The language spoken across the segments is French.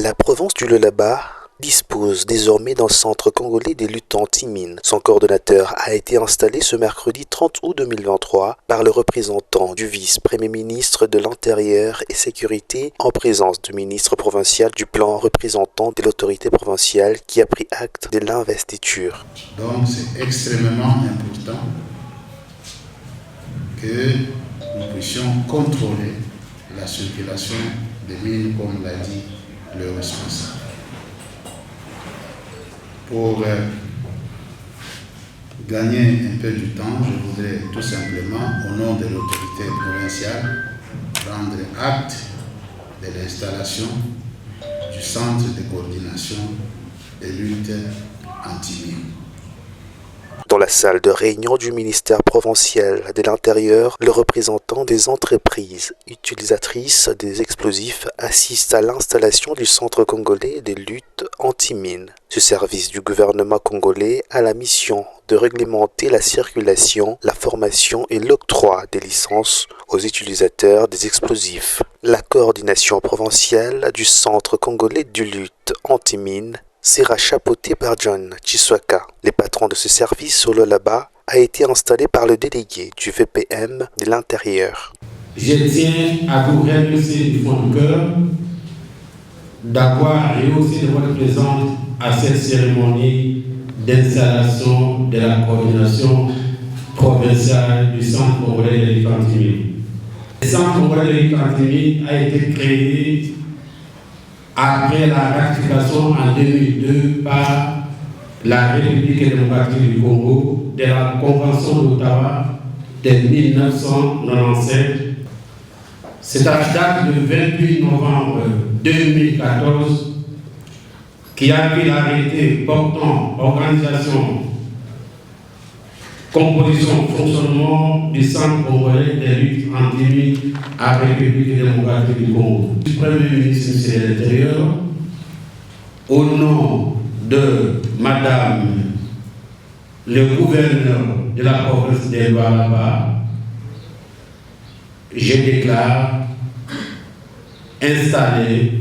La province du Lualaba dispose désormais d'un centre congolais des luttes anti-mines. Son coordonnateur a été installé ce mercredi 30 août 2023 par le représentant du vice-premier ministre de l'Intérieur et Sécurité en présence du ministre provincial du plan représentant de l'autorité provinciale qui a pris acte de l'investiture. Donc c'est extrêmement important que nous puissions contrôler la circulation des mines, comme l'a dit le responsable. Pour gagner un peu du temps, je voudrais tout simplement, au nom de l'autorité provinciale, prendre acte de l'installation du centre de coordination des luttes anti-mines. Dans la salle de réunion du ministère provincial de l'Intérieur, le représentant des entreprises utilisatrices des explosifs assiste à l'installation du Centre congolais de lutte anti-mines. Ce service du gouvernement congolais a la mission de réglementer la circulation, la formation et l'octroi des licences aux utilisateurs des explosifs. La coordination provinciale du Centre congolais de lutte anti-mines sera chapeauté par John Chiswaka. Le patron de ce service au Lualaba a été installé par le délégué du VPM de l'Intérieur. Je tiens à vous remercier du fond du cœur d'avoir rehaussé de votre présence à cette cérémonie d'installation de la coordination provinciale du Centre congolais de lutte anti-mines. Le Centre congolais de lutte anti-mines a été créé après la ratification en 2002 par la République démocratique du Congo de la Convention d'Ottawa de 1997. C'est à la date du 28 novembre 2014 qui a pris l'arrêté portant organisation, composition, fonctionnement du Centre congolais de lutte anti-mines à la République démocratique du Congo. Le Premier ministre de l'Intérieur, au nom de Madame le gouverneur de la province de Lualaba, je déclare installer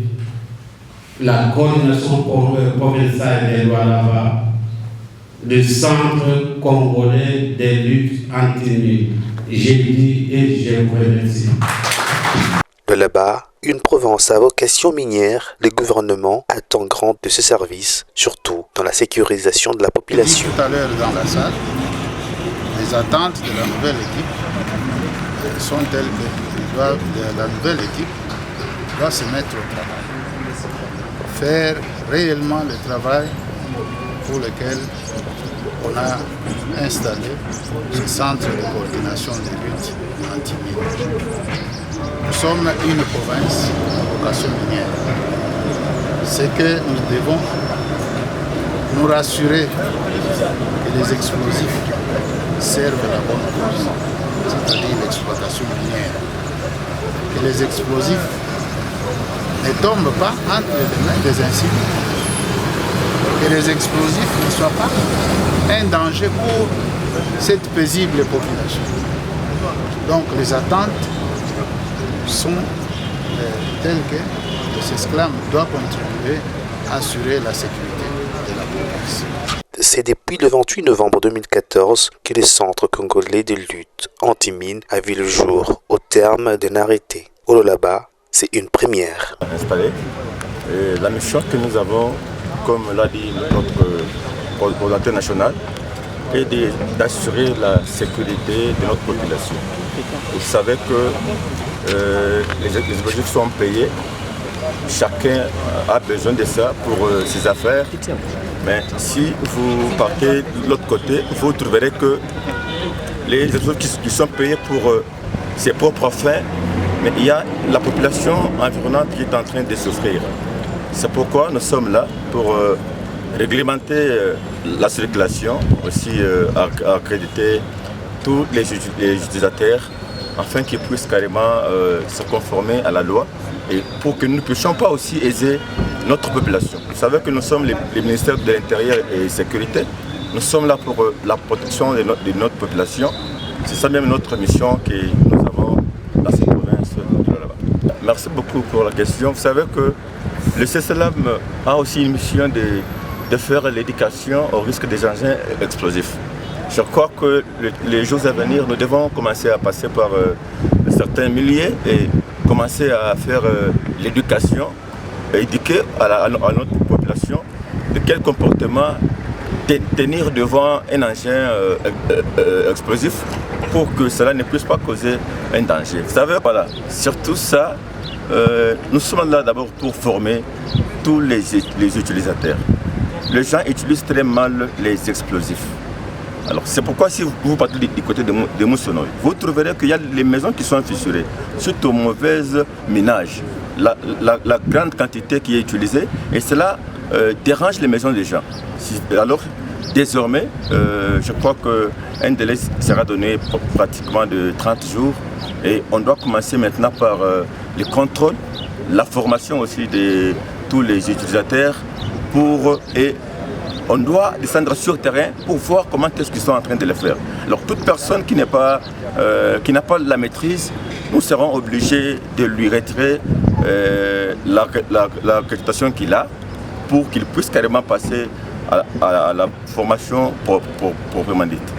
la coordination provinciale de Lualaba, le Centre congolais des luttes anti-mines. J'ai dit et je vous remercie. Lualaba, une province à vocation minière, le gouvernement attend grand de ce service, surtout dans la sécurisation de la population. Tout à l'heure dans la salle, les attentes de la nouvelle équipe sont telles que la nouvelle équipe doit se mettre au travail, faire réellement le travail pour lequel on a installé ce centre de coordination des luttes anti-mines. Nous sommes une province à vocation minière. C'est que nous devons nous rassurer que les explosifs servent la bonne cause, c'est-à-dire l'exploitation minière. Que les explosifs ne tombent pas entre les mains des inciviques. Que les explosifs ne soient pas un danger pour cette paisible population. Donc les attentes sont telles que ce SCLAM doit contribuer à assurer la sécurité de la province. C'est depuis le 28 novembre 2014 que le Centre congolais de lutte anti-mines a vu le jour au terme d'un arrêté. Au Lualaba, c'est une première. Installé. Et la mission que nous avons, comme l'a dit notre coordinateur national, est d'assurer la sécurité de notre population. Vous savez que les explosifs sont payés, chacun a besoin de ça pour ses affaires, mais si vous partez de l'autre côté, vous trouverez que les explosifs qui sont payés pour ses propres fins, mais il y a la population environnante qui est en train de souffrir. C'est pourquoi nous sommes là pour réglementer la circulation, aussi accréditer tous les utilisateurs afin qu'ils puissent carrément se conformer à la loi et pour que nous ne puissions pas aussi aiser notre population. Vous savez que nous sommes les ministères de l'Intérieur et de la Sécurité. Nous sommes là pour la protection de notre population. C'est ça même notre mission que nous avons dans cette province de Lualaba. Merci beaucoup pour la question. Vous savez que Le CESELAM a aussi une mission de faire l'éducation au risque des engins explosifs. Je crois que les jours à venir, nous devons commencer à passer par certains milliers et commencer à faire l'éducation, éduquer à notre population de quel comportement tenir devant un engin explosif pour que cela ne puisse pas causer un danger. Vous savez, voilà, surtout ça, nous sommes là d'abord pour former tous les utilisateurs. Les gens utilisent très mal les explosifs. Alors c'est pourquoi si vous partez du côté de Moussonoy, vous trouverez qu'il y a les maisons qui sont fissurées suite au mauvais minage, la grande quantité qui est utilisée, et cela dérange les maisons des gens. Alors désormais, je crois qu'un délai sera donné pratiquement de 30 jours et on doit commencer maintenant par le contrôle, la formation aussi de tous les utilisateurs et on doit descendre sur le terrain pour voir comment est-ce qu'ils sont en train de le faire. Alors toute personne qui n'a pas la maîtrise, nous serons obligés de lui retirer l'accréditation qu'il a pour qu'il puisse carrément passer à la formation proprement dite.